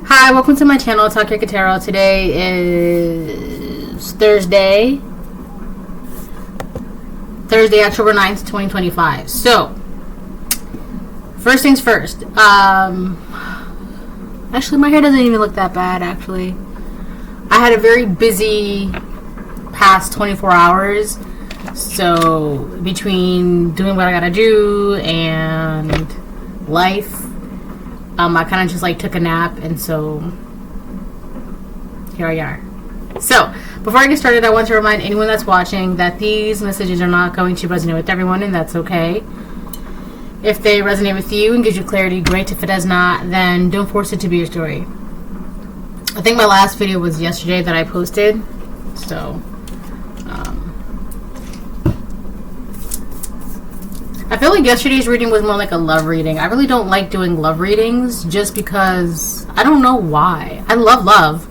Hi, welcome to my channel, Takia Katero. Today is Thursday, October 9th, 2025. So, first things first. Actually, my hair doesn't even look that bad, actually. I had a very busy past 24 hours. So, between doing what I gotta do and life, I kind of just like took a nap, and so here we are. So, before I get started, I want to remind anyone that's watching that these messages are not going to resonate with everyone, and that's okay. If they resonate with you and gives you clarity, great. If it does not, then don't force it to be your story. I think my last video was yesterday that I posted, so I feel like yesterday's reading was more like a love reading. I really don't like doing love readings just because I don't know why. I love love.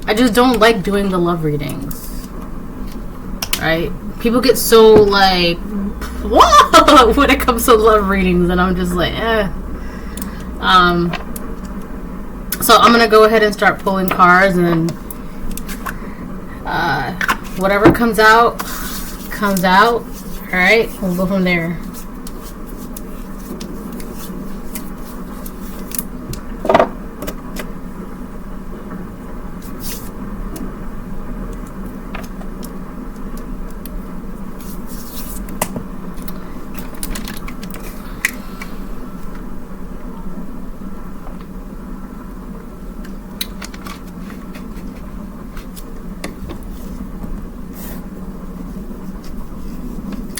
I just don't like doing the love readings. Right? People get so like, whoa, when it comes to love readings, and I'm just like, eh. So I'm gonna go ahead and start pulling cards, and whatever comes out, comes out. Alright, we'll go from there.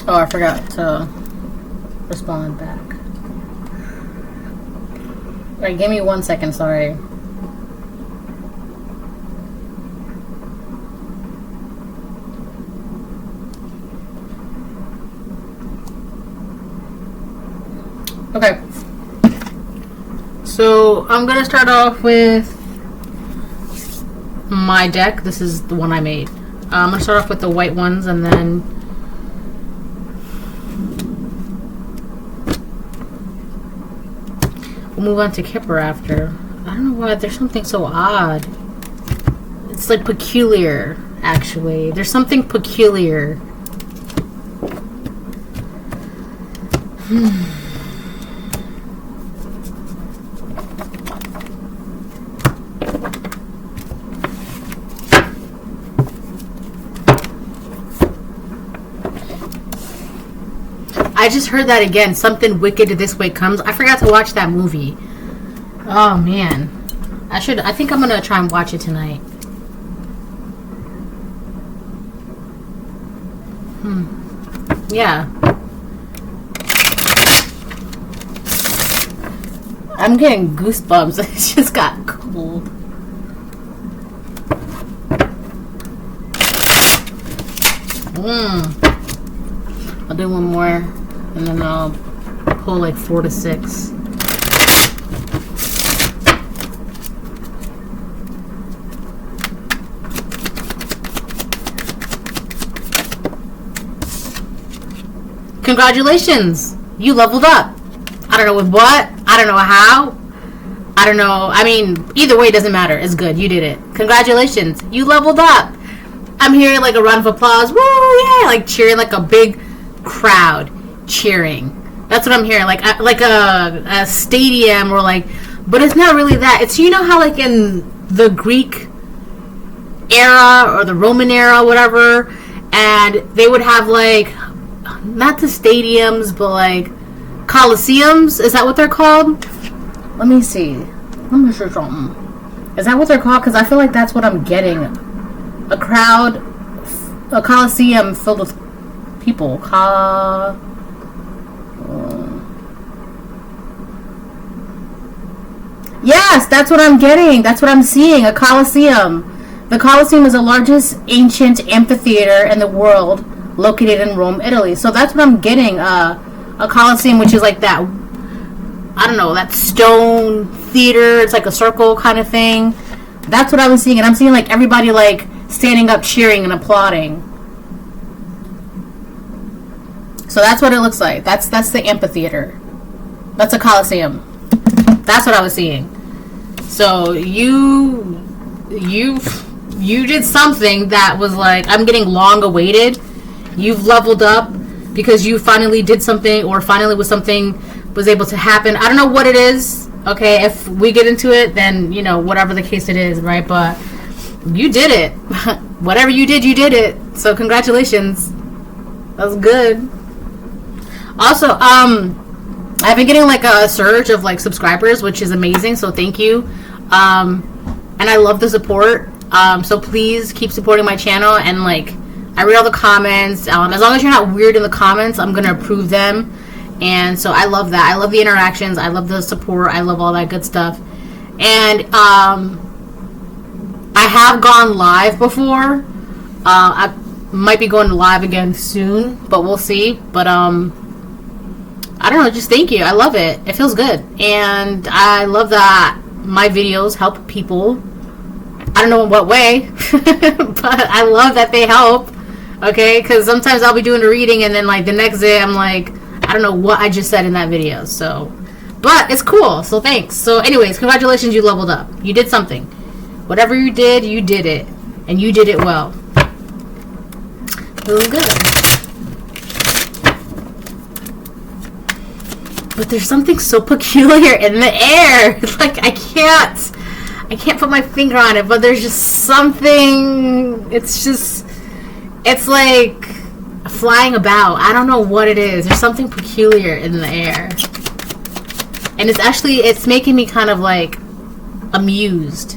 Oh, I forgot to respond back. Alright, give me 1 second, sorry. Okay. So, I'm gonna start off with my deck. This is the one I made. I'm gonna start off with the white ones, and then move on to Kipper after. I don't know why there's something so odd. It's like peculiar, actually. There's something peculiar. I just heard that again. Something wicked this way comes. I forgot to watch that movie. Oh man, I think I'm gonna try and watch it tonight. Yeah. I'm getting goosebumps. It just got cold. I'll do one more. And then I'll pull like 4 to 6. Congratulations! You leveled up. I don't know with what. I don't know how. I don't know. I mean, either way, it doesn't matter. It's good. You did it. Congratulations. You leveled up. I'm hearing like a round of applause. Woo! Yeah! Like cheering, like a big crowd. Cheering. That's what I'm hearing, like a stadium, or like, but it's not really that. It's, you know how like in the Greek era or the Roman era, whatever, and they would have like, not the stadiums, but like coliseums. Is that what they're called? Let me see. Let me see something. Is that what they're called? Because I feel like that's what I'm getting. A crowd, a coliseum filled with people. Yes, that's what I'm getting. That's what I'm seeing. A coliseum. The Colosseum is the largest ancient amphitheater in the world, located in Rome, Italy. So that's what I'm getting. A Colosseum, which is like that, I don't know, that stone theater. It's like a circle kind of thing. That's what I was seeing. And I'm seeing like everybody like standing up, cheering and applauding. So that's what it looks like. That's the amphitheater. That's a Colosseum. That's what I was seeing. So you did something that was like, I'm getting long awaited. You've leveled up because you finally did something, or finally was able to happen. I don't know what it is. Okay, if we get into it, then, you know, whatever the case it is, right? But you did it. Whatever you did it. So congratulations. That was good. Also, I've been getting like a surge of like subscribers, which is amazing. So thank you. And I love the support. So please keep supporting my channel, and like, I read all the comments. As long as you're not weird in the comments, I'm gonna approve them. And so I love that. I love the interactions. I love the support. I love all that good stuff. And I have gone live before. I might be going live again soon, but we'll see. But I don't know. Just thank you. I love it. It feels good, and I love that my videos help people. I don't know in what way, but I love that they help. Okay, because sometimes I'll be doing a reading, and then like the next day I'm like, I don't know what I just said in that video. So, but it's cool. So thanks. So anyways, congratulations, you leveled up. You did something. Whatever you did it. And you did it well. It was good. But there's something so peculiar in the air. Like, I can't put my finger on it, but there's just something. It's like flying about. I don't know what it is. There's something peculiar in the air. And it's making me kind of like amused.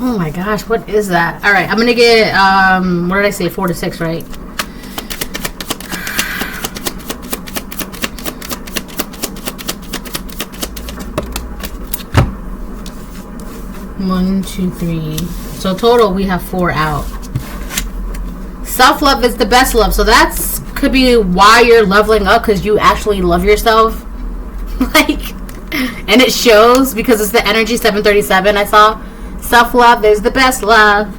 Oh my gosh, what is that? Alright, I'm gonna get, what did I say? 4 to 6, right? One, two, three. So total, we have 4 out. Self-love is the best love. So that's could be why you're leveling up, because you actually love yourself. Like, and it shows because it's the energy 737 I saw. Self-love is the best love.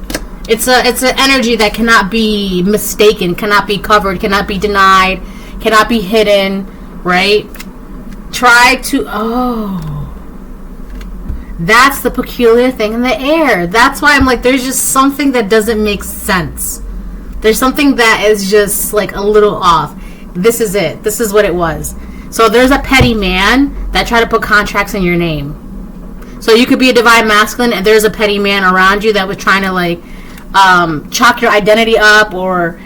It's an energy that cannot be mistaken, cannot be covered, cannot be denied, cannot be hidden, right? That's the peculiar thing in the air. That's why I'm like, there's just something that doesn't make sense. There's something that is just like a little off. This is it. This is what it was. So there's a petty man that tried to put contracts in your name. So you could be a divine masculine, and there's a petty man around you that was trying to like chalk your identity up, or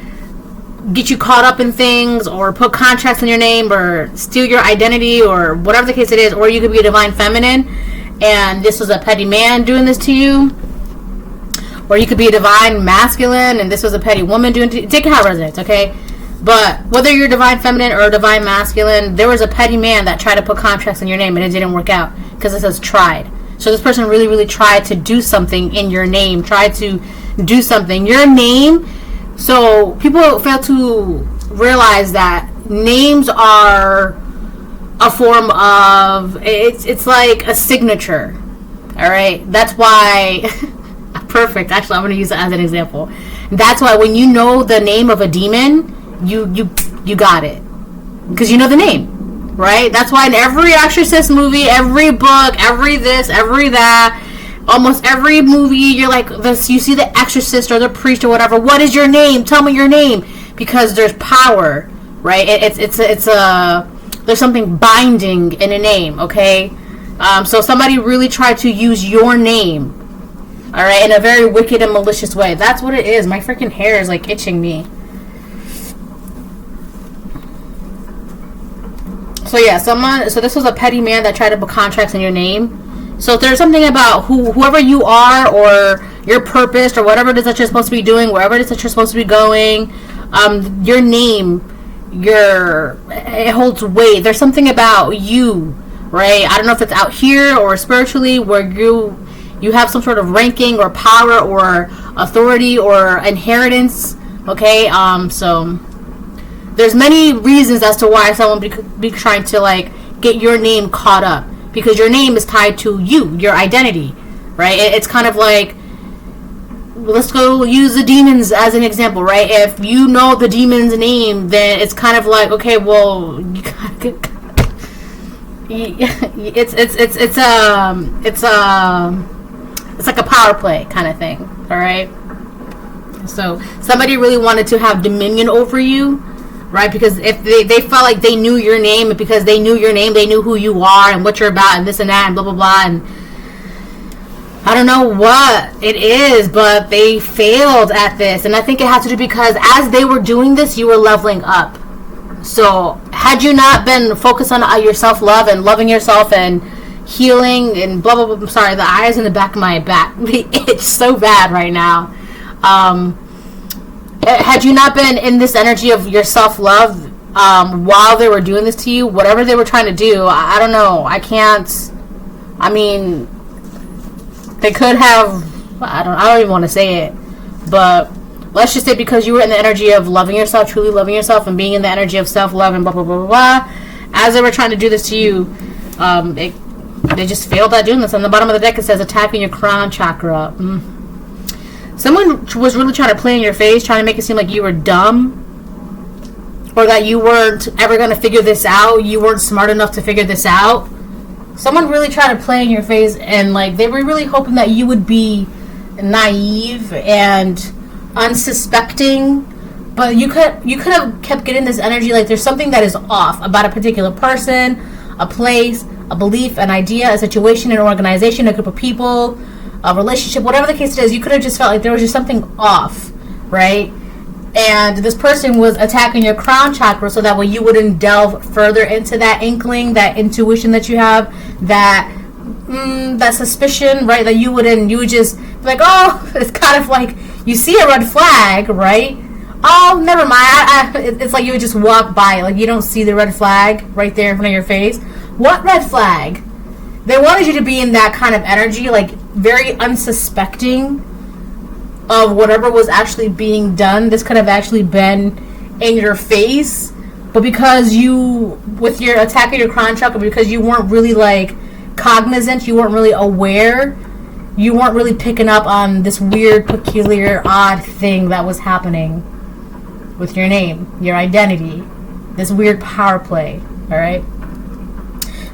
get you caught up in things, or put contracts in your name, or steal your identity, or whatever the case it is. Or you could be a divine feminine, and this was a petty man doing this to you. Or you could be a divine masculine, and this was a petty woman doing it to you. Take it how it resonates, okay? But whether you're divine feminine or divine masculine, there was a petty man that tried to put contracts in your name, and it didn't work out because it says tried. So this person really, really tried to do something in your name, tried to do something. Your name, so people fail to realize that names are a form of, it's like a signature, all right? That's why, perfect, actually I'm going to use it as an example. That's why when you know the name of a demon, you got it, because you know the name. Right? That's why in every Exorcist movie, every book, every this, every that, almost every movie, you're like, this, you see the exorcist or the priest or whatever. What is your name? Tell me your name. Because there's power, right? There's something binding in a name, okay? So somebody really tried to use your name, all right, in a very wicked and malicious way. That's what it is. My freaking hair is like itching me. So yeah, so this was a petty man that tried to put contracts in your name. So if there's something about whoever you are, or your purpose, or whatever it is that you're supposed to be doing, wherever it is that you're supposed to be going, your name, it holds weight. There's something about you, right? I don't know if it's out here or spiritually, where you have some sort of ranking or power or authority or inheritance Okay, so there's many reasons as to why someone be trying to like get your name caught up, because your name is tied to you, your identity, right? It's kind of like, let's go use the demons as an example, right? If you know the demon's name, then it's kind of like, okay, well, you gotta it's like a power play kind of thing, all right? So somebody really wanted to have dominion over you, right? Because if they felt like they knew your name, and because they knew your name, they knew who you are and what you're about and this and that and blah blah blah, and I don't know what it is, but they failed at this. And I think it has to do because as they were doing this, you were leveling up. So had you not been focused on your self-love and loving yourself and healing and blah blah blah, I'm sorry, the eyes in the back of my back, they itch so bad right now. Had you not been in this energy of your self-love while they were doing this to you, whatever they were trying to do, I don't know, I mean, they could have, I don't even want to say it, but let's just say because you were in the energy of loving yourself, truly loving yourself, and being in the energy of self-love and blah blah blah blah blah, as they were trying to do this to you, they just failed at doing this. On the bottom of the deck it says attacking your crown chakra. Someone was really trying to play in your face, trying to make it seem like you were dumb, or that you weren't ever going to figure this out, you weren't smart enough to figure this out. Someone really tried to play in your face, and like they were really hoping that you would be naive and unsuspecting, but you could have kept getting this energy like there's something that is off about a particular person, a place, a belief, an idea, a situation, an organization, a group of people, a relationship, whatever the case it is. You could have just felt like there was just something off, right? And this person was attacking your crown chakra so that way you wouldn't delve further into that inkling, that intuition that you have, that suspicion, right? That you would just be like, oh, it's kind of like you see a red flag, right? Oh, never mind. It's like you would just walk by, like you don't see the red flag right there in front of your face. What red flag? They wanted you to be in that kind of energy, like very unsuspecting of whatever was actually being done. This could have actually been in your face, but because you, with your attack of your crown chakra, because you weren't really like cognizant, you weren't really aware, you weren't really picking up on this weird, peculiar, odd thing that was happening with your name, your identity, this weird power play. All right.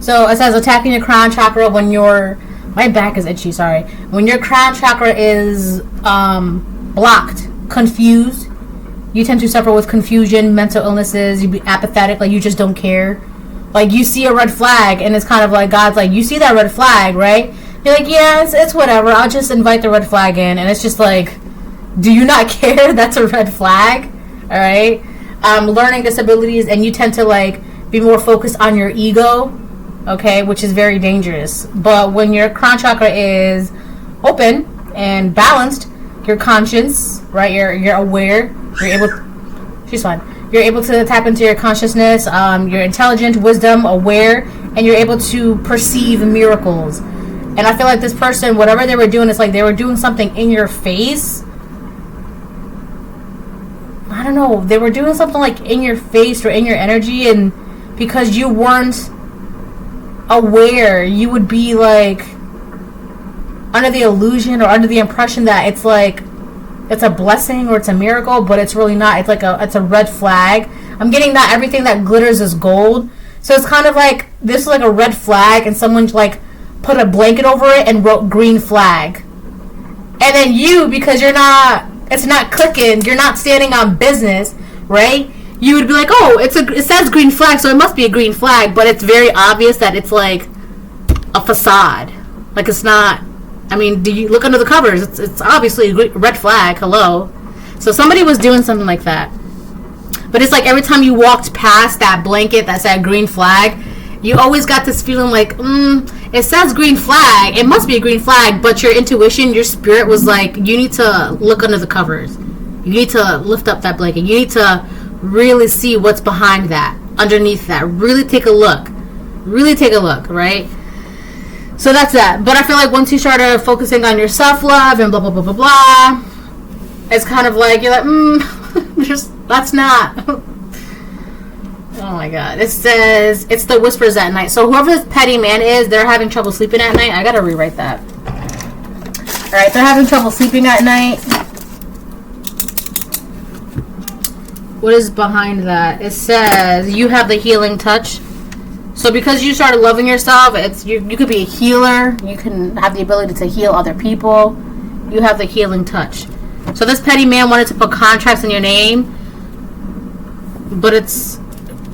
So it says attacking your crown chakra when your, my back is itchy, sorry. When your crown chakra is blocked, confused, you tend to suffer with confusion, mental illnesses, you be apathetic, like you just don't care. Like you see a red flag and it's kind of like God's like, you see that red flag, right? You're like, yeah, it's whatever, I'll just invite the red flag in. And it's just like, do you not care? That's a red flag. All right. Learning disabilities, and you tend to like be more focused on your ego, okay, which is very dangerous. But when your crown chakra is open and balanced, your conscience, right, you're aware, you're able, she's fine, you're able to tap into your consciousness, you're intelligent, wisdom, aware, and you're able to perceive miracles. And I feel like this person, whatever they were doing, it's like they were doing something in your face. I don't know, they were doing something like in your face or in your energy, and because you weren't aware, you would be like under the illusion or under the impression that it's like it's a blessing or it's a miracle, but it's really not. It's like it's a red flag. I'm getting that everything that glitters is gold. So it's kind of like this is like a red flag, and someone like put a blanket over it and wrote green flag. And then you, because you're not, it's not clicking, you're not standing on business, right? You would be like, oh, it says green flag, so it must be a green flag, but it's very obvious that it's like a facade. Like it's not, I mean, do you look under the covers? It's obviously a red flag, hello. So somebody was doing something like that. But it's like every time you walked past that blanket that said green flag, you always got this feeling like, it says green flag, it must be a green flag, but your intuition, your spirit was like, you need to look under the covers. You need to lift up that blanket. You need to really see what's behind that, underneath that. Really take a look. Really take a look, right? So that's that. But I feel like once you started focusing on your self-love and blah, blah, blah, blah, blah, it's kind of like, you're like, That's not. Oh my god. It says it's the whispers at night. So whoever this petty man is, they're having trouble sleeping at night. I gotta rewrite that. Alright, they're having trouble sleeping at night. What is behind that? It says you have the healing touch. So because you started loving yourself, it's you could be a healer. You can have the ability to heal other people. You have the healing touch. So this petty man wanted to put contracts in your name. But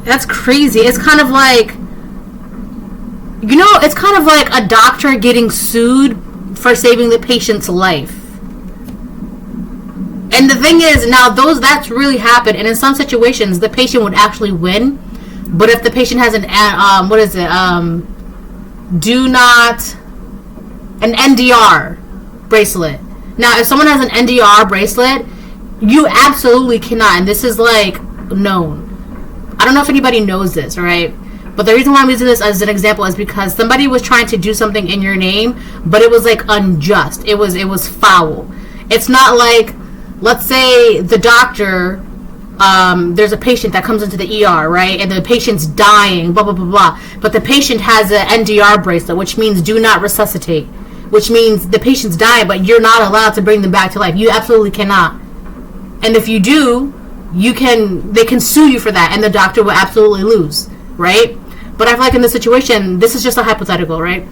that's crazy. It's kind of like, you know, it's kind of like a doctor getting sued for saving the patient's life. And the thing is, now that's really happened, and in some situations the patient would actually win. But if the patient has an NDR bracelet. Now if someone has an NDR bracelet, you absolutely cannot, and this is like known. I don't know if anybody knows this, right? But the reason why I'm using this as an example is because somebody was trying to do something in your name, but it was like unjust. It was foul. It's not like, let's say the doctor, there's a patient that comes into the ER, right? And the patient's dying, blah, blah, blah, blah. But the patient has an NDR bracelet, which means do not resuscitate. Which means the patient's dying, but you're not allowed to bring them back to life. You absolutely cannot. And if you do, they can sue you for that, and the doctor will absolutely lose, right? But I feel like in this situation, this is just a hypothetical, right?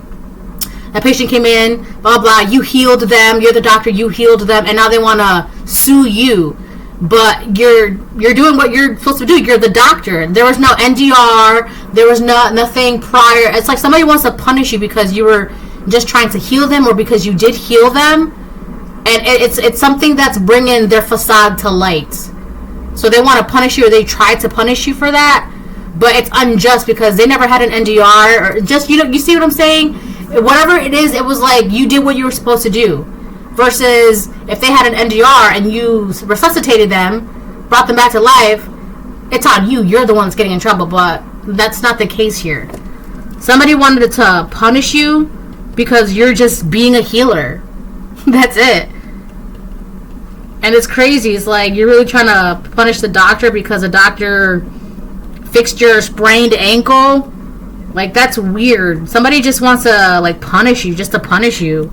A patient came in, blah, blah, you healed them, you're the doctor, you healed them, and now they want to sue you. But you're doing what you're supposed to do. You're the doctor. There was no NDR. There was nothing prior. It's like somebody wants to punish you because you were just trying to heal them, or because you did heal them. And it's something that's bringing their facade to light. So they want to punish you, or they try to punish you for that. But it's unjust because they never had an NDR, or just, you see what I'm saying? Whatever it is, it was like you did what you were supposed to do. Versus if they had an NDR and you resuscitated them, brought them back to life, it's on you. You're the one that's getting in trouble. But that's not the case here. Somebody wanted to punish you because you're just being a healer. That's it. And it's crazy. It's like you're really trying to punish the doctor because the doctor fixed your sprained ankle. Like, that's weird. Somebody just wants to, like, punish you just to punish you.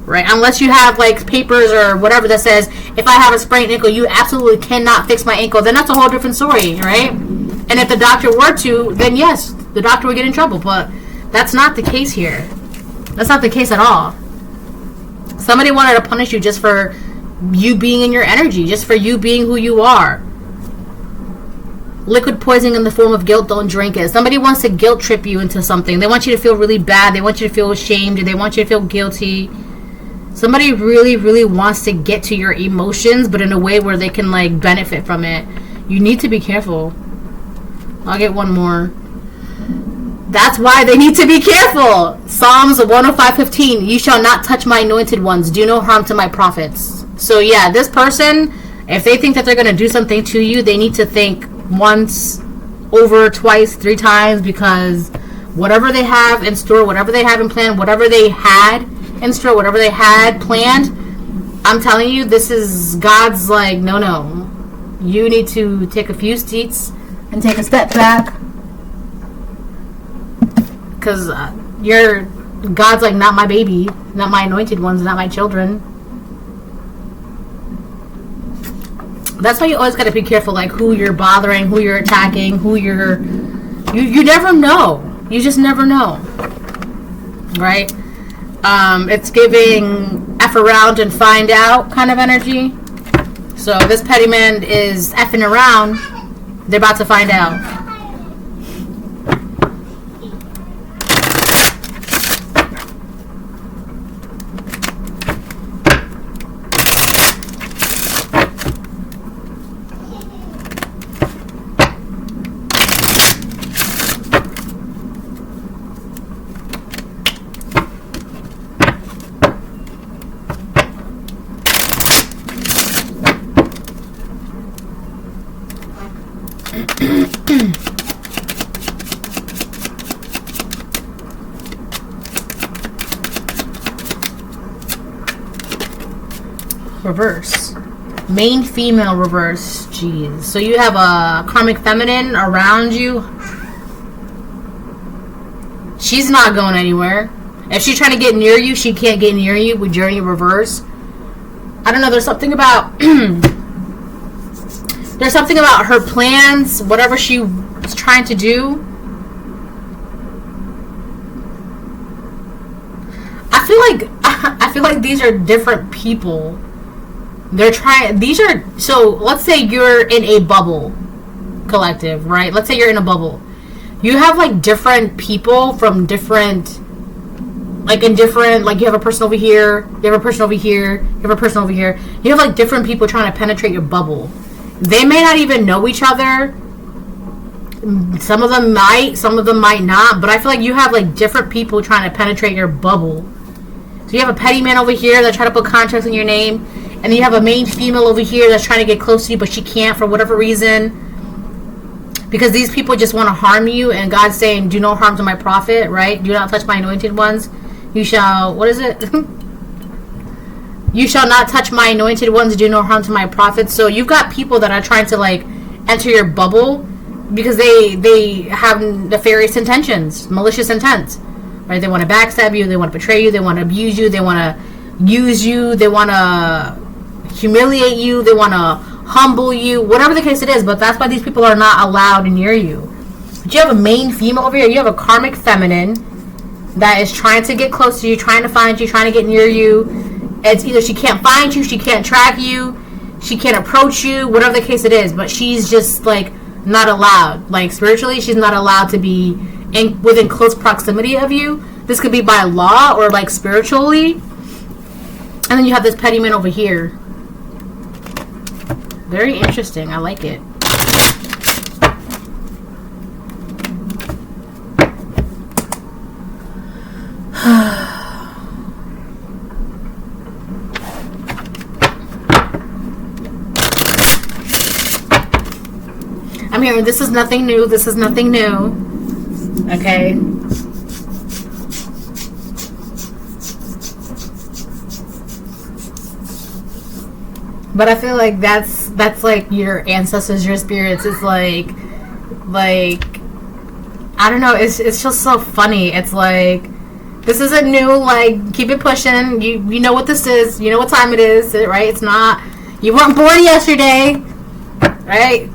Right? Unless you have, like, papers or whatever that says, if I have a sprained ankle, you absolutely cannot fix my ankle. Then that's a whole different story, right? And if the doctor were to, then yes, the doctor would get in trouble. But that's not the case here. That's not the case at all. Somebody wanted to punish you just for you being in your energy, just for you being who you are. Liquid poisoning in the form of guilt, don't drink it. Somebody wants to guilt trip you into something. They want you to feel really bad. They want you to feel ashamed. They want you to feel guilty. Somebody really, really wants to get to your emotions, but in a way where they can, like, benefit from it. You need to be careful. I'll get one more. That's why they need to be careful. Psalms 105:15. You shall not touch my anointed ones. Do no harm to my prophets. So yeah, this person, if they think that they're going to do something to you, they need to think once, over, twice, 3 times, because whatever they have in store, whatever they have in plan, whatever they had in store, whatever they had planned, I'm telling you, this is God's like, no. You need to take a few seats and take a step back, because God's like, not my baby, not my anointed ones, not my children. That's why you always got to be careful, like, who you're bothering, who you're attacking, who you never know. You just never know. Right? It's giving F around and find out kind of energy. So this petty man is effing around. They're about to find out. Reverse. Main female reverse. Jeez. So you have a karmic feminine around you. She's not going anywhere. If she's trying to get near you, she can't get near you with journey reverse. I don't know. There's something about there's something about her plans, whatever she was trying to do. I feel like these are different people. They're trying. These are, so let's say you're in a bubble collective, right? Let's say you're in a bubble. You have like different people from different, like in different, like you have a person over here, you have a person over here, you have a person over here. You have like different people trying to penetrate your bubble. They may not even know each other. Some of them might not. But I feel like you have like different people trying to penetrate your bubble. So you have a petty man over here that's trying to put contracts in your name. And then you have a main female over here that's trying to get close to you, but she can't for whatever reason. Because these people just want to harm you. And God's saying, do no harm to my prophet, right? Do not touch my anointed ones. You shall, what is it? You shall not touch my anointed ones. Do no harm to my prophets. So you've got people that are trying to like enter your bubble because they have nefarious intentions, malicious intent. Right? They want to backstab you. They want to betray you. They want to abuse you. They want to use you. They want to humiliate you. They want to humble you. Whatever the case it is. But that's why these people are not allowed near you. But you have a main female over here. You have a karmic feminine that is trying to get close to you, trying to find you, trying to get near you. It's either she can't find you, she can't track you, she can't approach you, whatever the case it is. But she's just like not allowed. Like spiritually, she's not allowed to be within close proximity of you. This could be by law or like spiritually. And then you have this petty man over here. Very interesting. I like it. I'm hearing this is nothing new. This is nothing new. Okay. But I feel like that's like your ancestors, your spirits. It's like I don't know. It's just so funny. It's like this isn't new. Like keep it pushing. You know what this is. You know what time it is. Right? It's not. You weren't born yesterday. Right?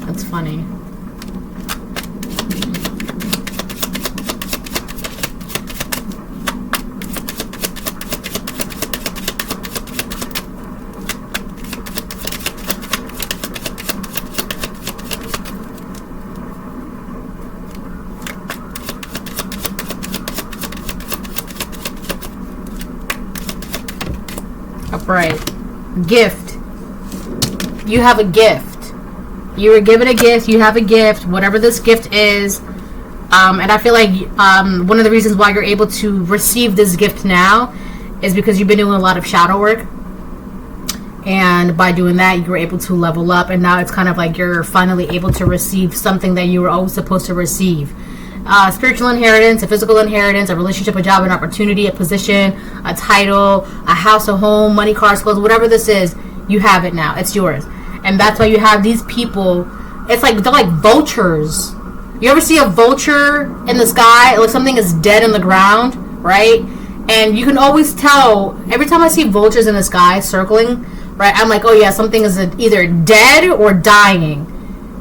That's funny. Upright. Gift. You have a gift. You were given a gift. You have a gift. Whatever this gift is. And I feel like one of the reasons why you're able to receive this gift now is because you've been doing a lot of shadow work. And by doing that, you were able to level up. And now it's kind of like you're finally able to receive something that you were always supposed to receive. Spiritual inheritance, a physical inheritance, a relationship, a job, an opportunity, a position, a title, a house, a home, money, cars, clothes, whatever this is, you have it now. It's yours. And that's why you have these people. It's like, they're like vultures. You ever see a vulture in the sky? Like something is dead in the ground, right? And you can always tell, every time I see vultures in the sky circling, right, I'm like, oh yeah, something is either dead or dying.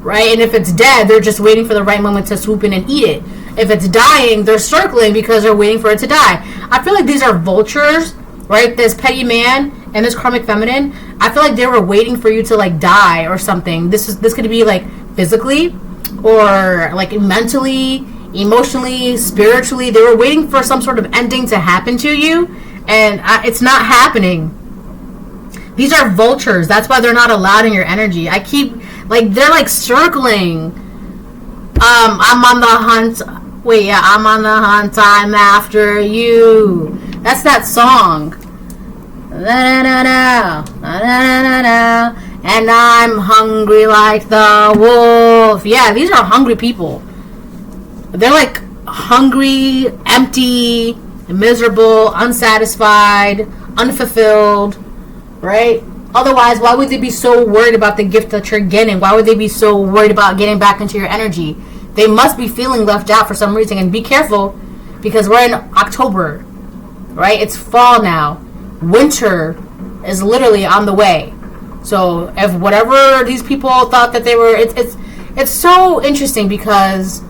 Right? And if it's dead, they're just waiting for the right moment to swoop in and eat it. If it's dying, they're circling because they're waiting for it to die. I feel like these are vultures, right? This petty man and this karmic feminine. I feel like they were waiting for you to like die or something. This could be like physically or like mentally, emotionally, spiritually. They were waiting for some sort of ending to happen to you, and it's not happening. These are vultures. That's why they're not allowed in your energy. They're like circling. I'm on the hunt. Wait, yeah, I'm on the hunt. I'm after you. That's that song. And I'm hungry like the wolf. Yeah, these are hungry people. They're like hungry, empty, miserable, unsatisfied, unfulfilled, right? Otherwise, why would they be so worried about the gift that you're getting? Why would they be so worried about getting back into your energy? They must be feeling left out for some reason. And be careful, because we're in October, right? It's fall now. Winter is literally on the way. So if whatever these people thought that they were, it's so interesting because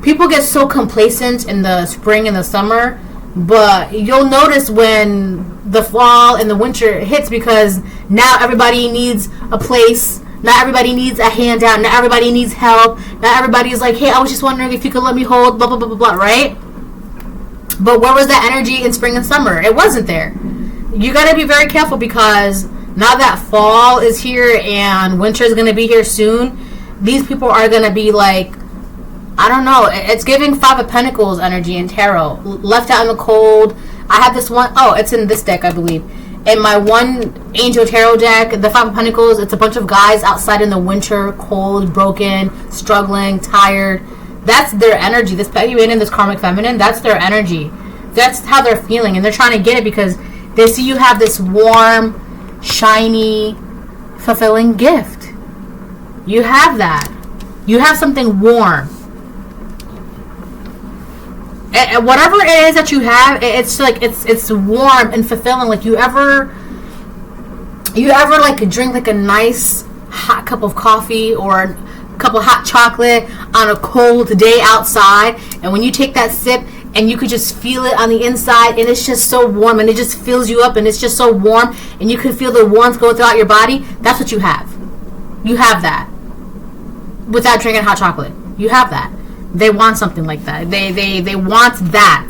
people get so complacent in the spring and the summer, but you'll notice when the fall and the winter hits, because now everybody needs a place. Not everybody needs a handout. Not everybody needs help. Not everybody's like, hey, I was just wondering if you could let me hold, blah, blah, blah, blah, blah, right? But where was that energy in spring and summer? It wasn't there. You got to be very careful, because now that fall is here and winter is going to be here soon, these people are going to be like, I don't know. It's giving Five of Pentacles energy in tarot. Left out in the cold. I have this one. Oh, it's in this deck, I believe. In my one Angel Tarot deck, the Five of Pentacles, it's a bunch of guys outside in the winter, cold, broken, struggling, tired. That's their energy. This Peggy-Rain and this Karmic Feminine, that's their energy. That's how they're feeling. And they're trying to get it because they see you have this warm, shiny, fulfilling gift. You have that. You have something warm. And whatever it is that you have, it's like it's warm and fulfilling. Like you ever like drink like a nice hot cup of coffee or a cup of hot chocolate on a cold day outside, and when you take that sip and you could just feel it on the inside, and it's just so warm, and it just fills you up, and it's just so warm, and you can feel the warmth go throughout your body. That's what you have. You have that without drinking hot chocolate. You have that. They want something like that. They want that.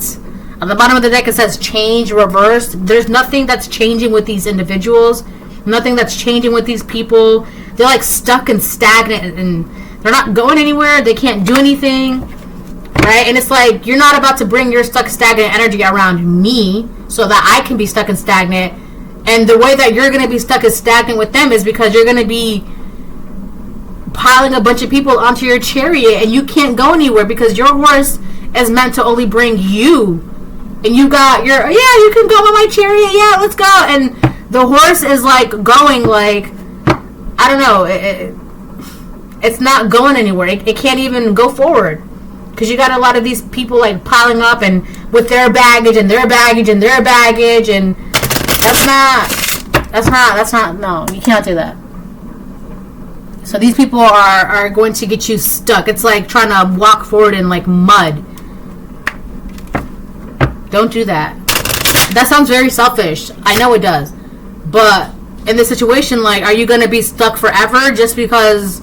On the bottom of the deck it says change, reversed. There's nothing that's changing with these individuals. Nothing that's changing with these people. They're like stuck and stagnant, and they're not going anywhere. They can't do anything, right? And it's like, you're not about to bring your stuck, stagnant energy around me so that I can be stuck and stagnant. And the way that you're going to be stuck and stagnant with them is because you're going to be piling a bunch of people onto your chariot, and you can't go anywhere because your horse is meant to only bring you. And you got your, yeah, you can go on my chariot, yeah, let's go. And the horse is like going like, I don't know, it's not going anywhere. It can't even go forward because you got a lot of these people like piling up and with their baggage and their baggage and their baggage, and that's not, no, you can't do that. So these people are going to get you stuck. It's like trying to walk forward in like mud. Don't do that. That sounds very selfish. I know it does. But in this situation, like, are you going to be stuck forever just because,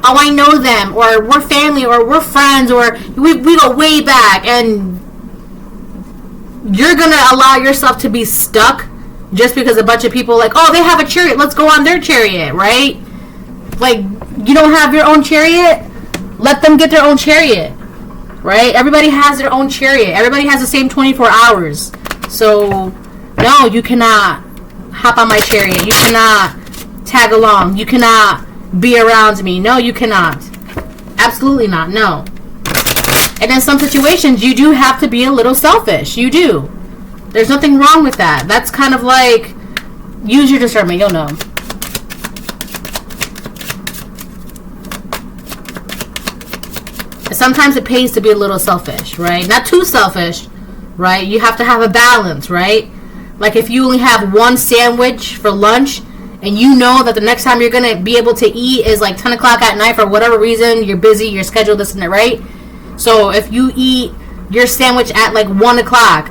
oh, I know them, or we're family, or we're friends, or we go way back, and you're going to allow yourself to be stuck just because a bunch of people like, oh, they have a chariot, let's go on their chariot, right? Like, you don't have your own chariot? Let them get their own chariot, right? Everybody has their own chariot. Everybody has the same 24 hours. So, no, you cannot hop on my chariot. You cannot tag along. You cannot be around me. No, you cannot. Absolutely not. No. And in some situations, you do have to be a little selfish. You do. There's nothing wrong with that. That's kind of like, use your discernment. You'll know. Sometimes it pays to be a little selfish, right? Not too selfish, right? You have to have a balance, right? Like if you only have one sandwich for lunch and you know that the next time you're going to be able to eat is like 10 o'clock at night for whatever reason, you're busy, you're scheduled, this and that, right? So if you eat your sandwich at like 1 o'clock,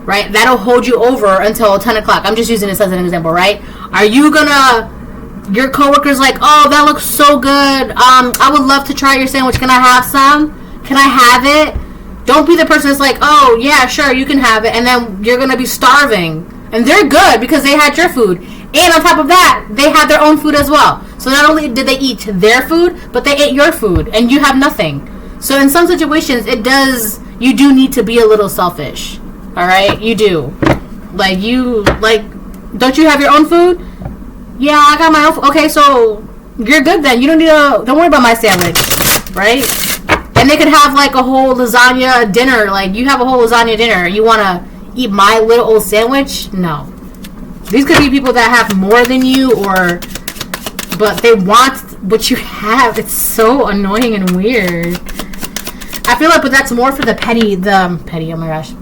right, that'll hold you over until 10 o'clock. I'm just using this as an example, right? Are you going to... Your coworker's like, oh, that looks so good. I would love to try your sandwich. Can I have some? Can I have it? Don't be the person that's like, oh, yeah, sure, you can have it. And then you're going to be starving. And they're good because they had your food. And on top of that, they had their own food as well. So not only did they eat their food, but they ate your food. And you have nothing. So in some situations, you do need to be a little selfish. All right? You do. Don't you have your own food? Yeah, I got my own. Okay, so you're good then. You don't worry about my sandwich, right? And they could have like a whole lasagna dinner. Like, you have a whole lasagna dinner. You want to eat my little old sandwich? No. These could be people that have more than you, but they want what you have. It's so annoying and weird. I feel like, but that's more for the petty, oh my gosh.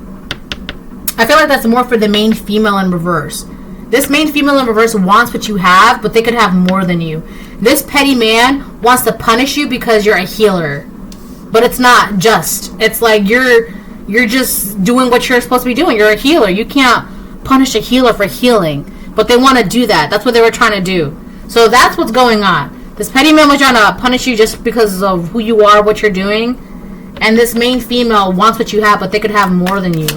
I feel like that's more for the main female in reverse. This main female in reverse wants what you have, but they could have more than you. This petty man wants to punish you because you're a healer. But it's not just. It's like you're just doing what you're supposed to be doing. You're a healer. You can't punish a healer for healing. But they want to do that. That's what they were trying to do. So that's what's going on. This petty man was trying to punish you just because of who you are, what you're doing. And this main female wants what you have, but they could have more than you.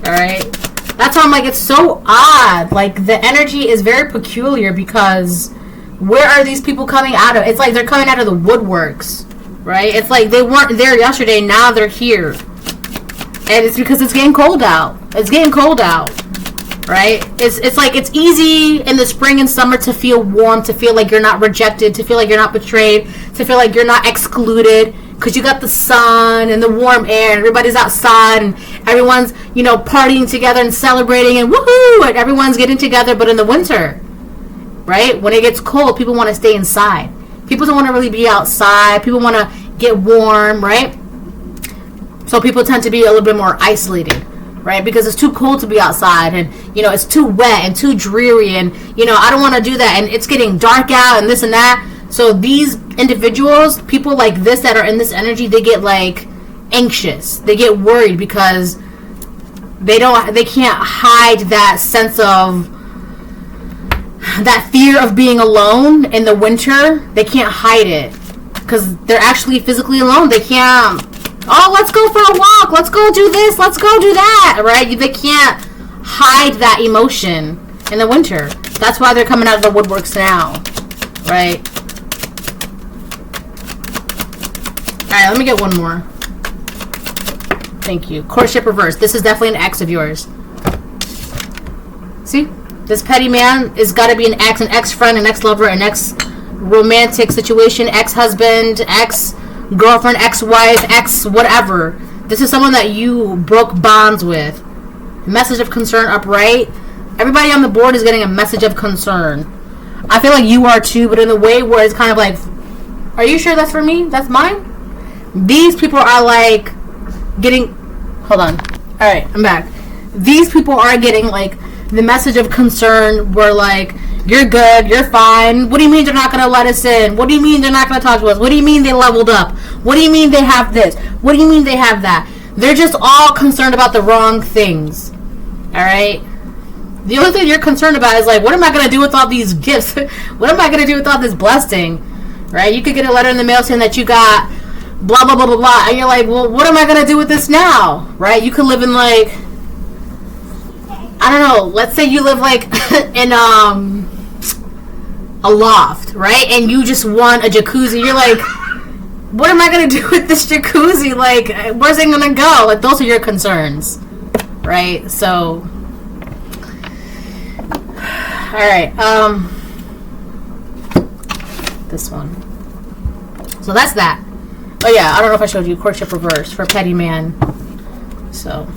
Alright? That's why I'm like, it's so odd. Like, the energy is very peculiar because where are these people coming out of? It's like they're coming out of the woodworks. Right? It's like they weren't there yesterday, now they're here. And it's because it's getting cold out. It's getting cold out. Right? It's like it's easy in the spring and summer to feel warm, to feel like you're not rejected, to feel like you're not betrayed, to feel like you're not excluded, because you got the sun and the warm air and everybody's outside and everyone's, partying together and celebrating and woohoo, and everyone's getting together. But in the winter, right, when it gets cold, people want to stay inside. People don't want to really be outside. People want to get warm, right? So people tend to be a little bit more isolated, right? Because it's too cold to be outside, and it's too wet and too dreary, and I don't want to do that, and it's getting dark out and this and that. So these individuals, people like this that are in this energy, they get like anxious. They get worried because they can't hide that sense of that fear of being alone in the winter. They can't hide it because they're actually physically alone. They can't, let's go for a walk, let's go do this, let's go do that, right? They can't hide that emotion in the winter. That's why they're coming out of the woodworks now, right? Alright, let me get one more. Thank you. Courtship reverse. This is definitely an ex of yours. See? This petty man is got to be an ex-friend, an ex-lover, an ex-romantic situation, ex-husband, ex-girlfriend, ex-wife, ex-whatever. This is someone that you broke bonds with. Message of concern upright. Everybody on the board is getting a message of concern. I feel like you are too, but in a way where it's kind of like, are you sure that's for me? That's mine? These people are like getting... Hold on. Alright, I'm back. These people are getting like the message of concern where like, you're good, you're fine. What do you mean they're not going to let us in? What do you mean they're not going to talk to us? What do you mean they leveled up? What do you mean they have this? What do you mean they have that? They're just all concerned about the wrong things. Alright? The only thing you're concerned about is like, what am I going to do with all these gifts? What am I going to do with all this blessing? Right? You could get a letter in the mail saying that you got blah, blah, blah, blah, blah. And you're like, well, what am I going to do with this now? Right? You could live in like... I don't know, let's say you live like in a loft, right? And you just want a jacuzzi. You're like, what am I going to do with this jacuzzi? Like, where's it going to go? Like, those are your concerns, right? So, alright, this one. So that's that. Oh yeah, I don't know if I showed you courtship reverse for petty man. So...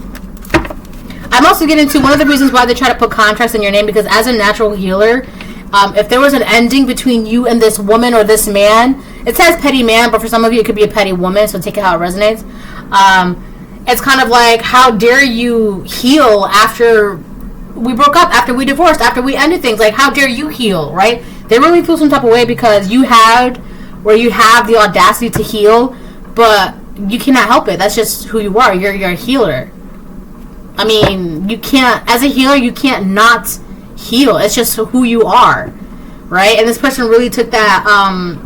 I'm also getting into one of the reasons why they try to put contracts in your name, because as a natural healer, if there was an ending between you and this woman or this man, it says petty man, but for some of you it could be a petty woman, so take it how it resonates. It's kind of like, how dare you heal after we broke up, after we divorced, after we ended things? Like, how dare you heal, right? They really feel some type of way because you have the audacity to heal, but you cannot help it. That's just who you are. You're a healer. I mean, you can't, as a healer, you can't not heal. It's just who you are, right? And this person really took that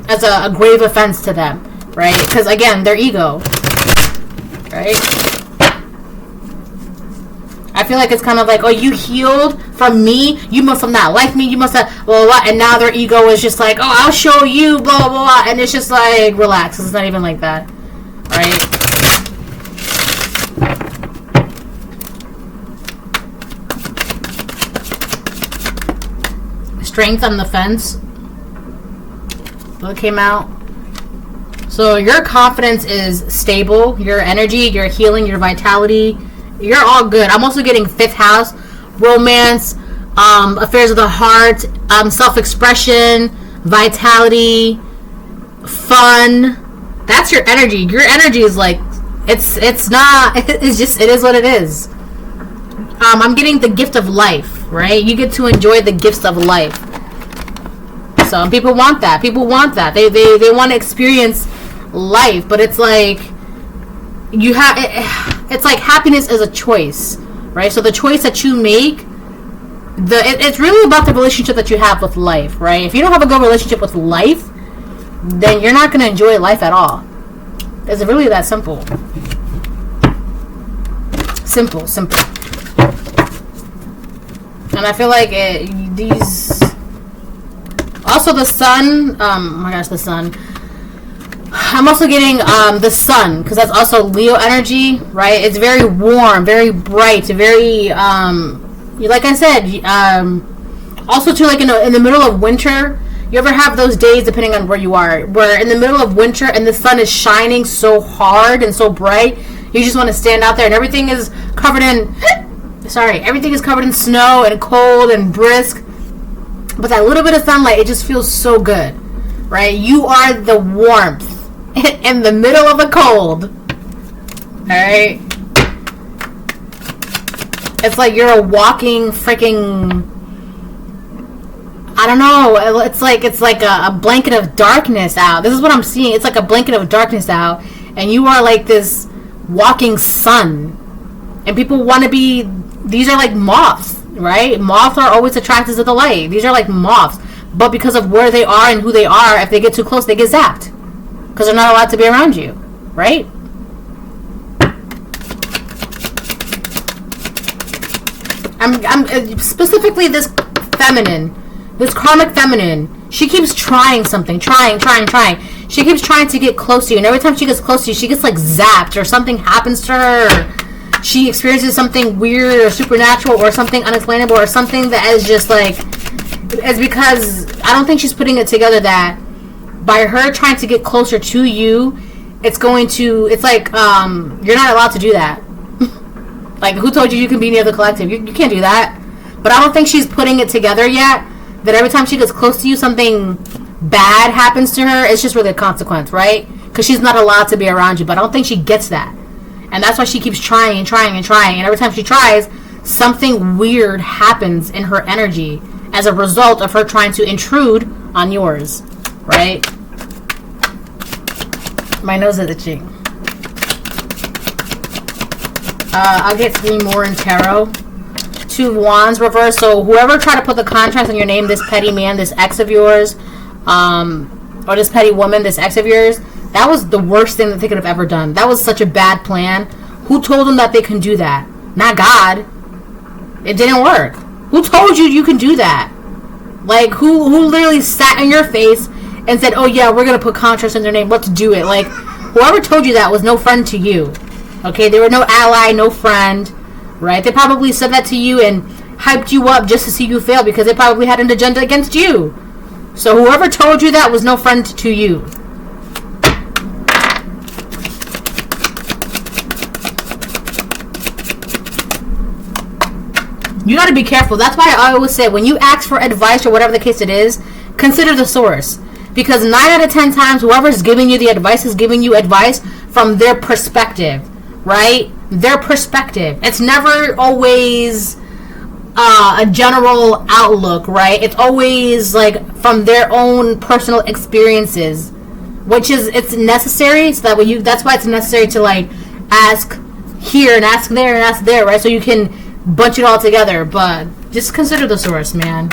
as a grave offense to them, right? Because, again, their ego, right? I feel like it's kind of like, oh, you healed from me? You must have not liked me. You must have, blah, blah, blah. And now their ego is just like, oh, I'll show you, blah, blah, blah. And it's just like, relax. It's not even like that, right? Strength on the fence. What came out? So So your confidence is stable. Your energy, your healing, your vitality, you're all good. I'm also getting 5th house, romance, affairs of the heart, self-expression, vitality, fun. That's your energy. Your energy is like, it's not, it's just, it is what it is. I'm getting the gift of life, right? You get to enjoy the gifts of life. So people want that. People want that. They want to experience life, but it's like you have it's like happiness is a choice, right? So the choice that you make, it's really about the relationship that you have with life, right? If you don't have a good relationship with life, then you're not going to enjoy life at all. It's really that simple. Simple. And I feel like these... Also the sun... oh my gosh, the sun. I'm also getting the sun, because that's also Leo energy, right? It's very warm, very bright, very... like I said, also too, like in the middle of winter... You ever have those days, depending on where you are, where in the middle of winter and the sun is shining so hard and so bright, you just want to stand out there and everything is covered in... everything is covered in snow and cold and brisk. But that little bit of sunlight, it just feels so good, right? You are the warmth in the middle of the cold, alright? It's like you're a walking freaking... I don't know. It's like a blanket of darkness out. This is what I'm seeing. It's like a blanket of darkness out, and you are like this walking sun. And people want to be. These are like moths, right? Moths are always attracted to the light. These are like moths, but because of where they are and who they are, if they get too close, they get zapped because they're not allowed to be around you, right? I'm specifically this feminine. This karmic feminine, she keeps trying something, trying. She keeps trying to get close to you, and every time she gets close to you, she gets like zapped, or something happens to her. She experiences something weird or supernatural or something unexplainable or something that is just like, it's because I don't think she's putting it together that by her trying to get closer to you, it's like, you're not allowed to do that. Like, who told you can be near the collective? You can't do that. But I don't think she's putting it together yet. That every time she gets close to you, something bad happens to her. It's just really a consequence, right? Because she's not allowed to be around you. But I don't think she gets that. And that's why she keeps trying. And every time she tries, something weird happens in her energy as a result of her trying to intrude on yours, right? My nose is itching. I'll get 3 more in tarot. 2 of Wands reverse. So whoever tried to put the contract on your name, this petty man, this ex of yours, or this petty woman, this ex of yours, that was the worst thing that they could have ever done. That was such a bad plan. Who told them that they can do that? Not God. It didn't work. Who told you you can do that? Like, who literally sat in your face and said, oh yeah, we're going to put contracts in their name, let's do it. Like, whoever told you that was no friend to you. Okay, they were no ally, no friend. Right? They probably said that to you and hyped you up just to see you fail because they probably had an agenda against you. So whoever told you that was no friend to you. You got to be careful. That's why I always say when you ask for advice or whatever the case it is, consider the source. Because 9 out of 10 times whoever's giving you the advice is giving you advice from their perspective. Right? Their perspective. It's never always a general outlook, right? It's always like from their own personal experiences, which is, it's necessary so that when that's why it's necessary to like ask here and ask there and ask there, right? So you can bunch it all together. But just consider the source, man.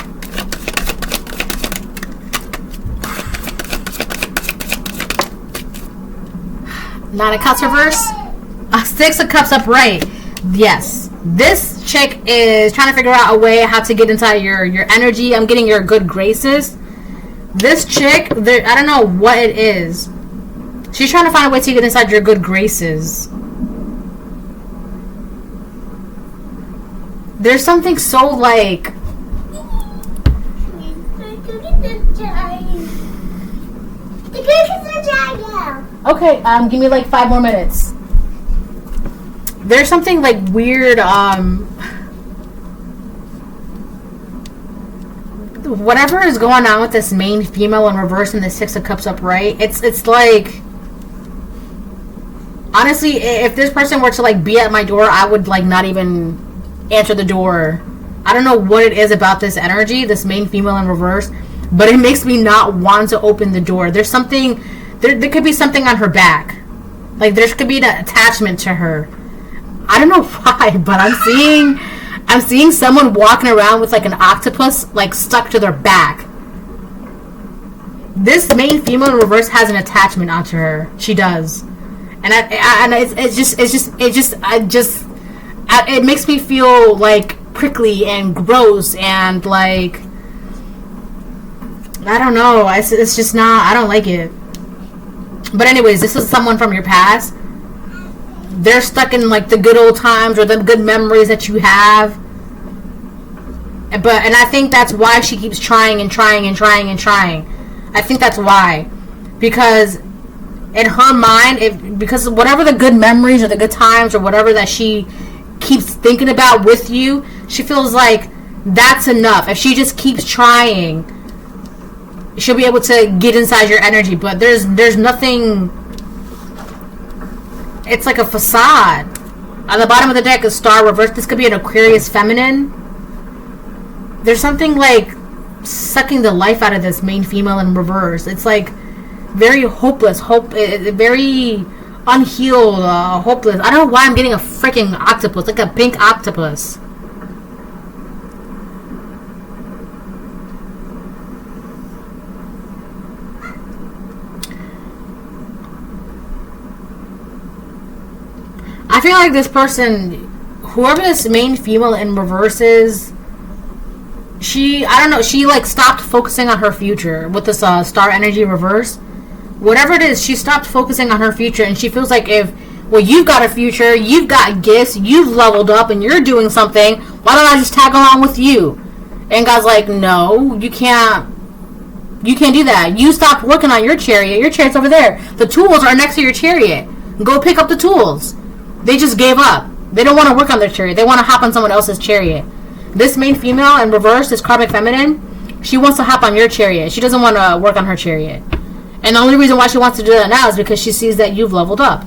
Nine of Cups reverse. 6 of Cups upright. Yes. This chick is trying to figure out a way how to get inside your energy. I'm getting your good graces. This chick, I don't know what it is. She's trying to find a way to get inside your good graces. There's something so like... Okay, give me like 5 more minutes. There's something like weird, whatever is going on with this main female in reverse and the 6 of Cups upright, it's like, honestly, if this person were to like be at my door, I would like not even answer the door. I don't know what it is about this energy, this main female in reverse, but it makes me not want to open the door. There's something, there could be something on her back. Like there could be an attachment to her. I don't know why, but I'm seeing someone walking around with like an octopus like stuck to their back. This main female in reverse has an attachment onto her. She does, and it makes me feel like prickly and gross and like, I don't know. It's just not. I don't like it. But anyways, this is someone from your past. They're stuck in like the good old times or the good memories that you have. And I think that's why she keeps trying and trying and trying and trying. I think that's why. Because in her mind, because whatever the good memories or the good times or whatever that she keeps thinking about with you, she feels like that's enough. If she just keeps trying, she'll be able to get inside your energy. But there's nothing. It's like a facade. On the bottom of the deck is Star reversed. This could be an Aquarius feminine. There's something like sucking the life out of this main female in reverse. It's like very hopeless, very unhealed, hopeless. I don't know why I'm getting a freaking octopus, like a pink octopus. I feel like this person, whoever this main female in reverse is, she like stopped focusing on her future with this star energy reverse. Whatever it is, she stopped focusing on her future, and she feels like you've got a future, you've got gifts, you've leveled up, and you're doing something, why don't I just tag along with you? And God's like, no, you can't do that. You stopped working on your chariot's over there. The tools are next to your chariot. Go pick up the tools. They just gave up. They don't want to work on their chariot. They want to hop on someone else's chariot. This main female in reverse, this karmic feminine, she wants to hop on your chariot. She doesn't want to work on her chariot. And the only reason why she wants to do that now is because she sees that you've leveled up.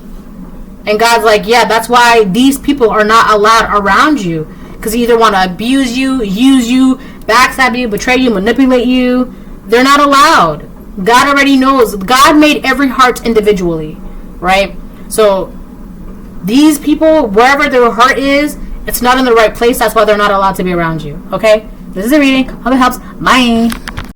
And God's like, yeah, that's why these people are not allowed around you. Because they either want to abuse you, use you, backstab you, betray you, manipulate you. They're not allowed. God already knows. God made every heart individually. Right? So these people, wherever their heart is, it's not in the right place. That's why they're not allowed to be around you. Okay? This is a reading. Hope it helps. Bye.